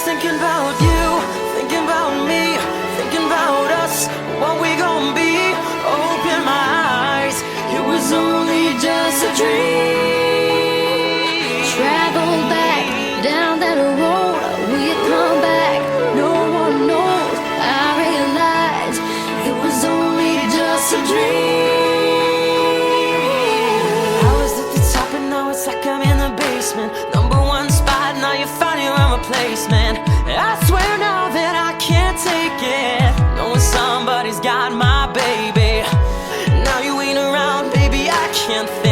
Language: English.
thinking about you, thinking about me, thinking about us, what we gon' be. Open my eyes, it was only just a dream. Travel back down that road, will you come back? No one knows. I realized it was only just a dream. I was at the top and now it's like I'm in the basement. Number one spot, now you're finding a replacement. I swear now that I can't take it, knowing somebody's got my baby. Now you ain't around, baby, I can't think.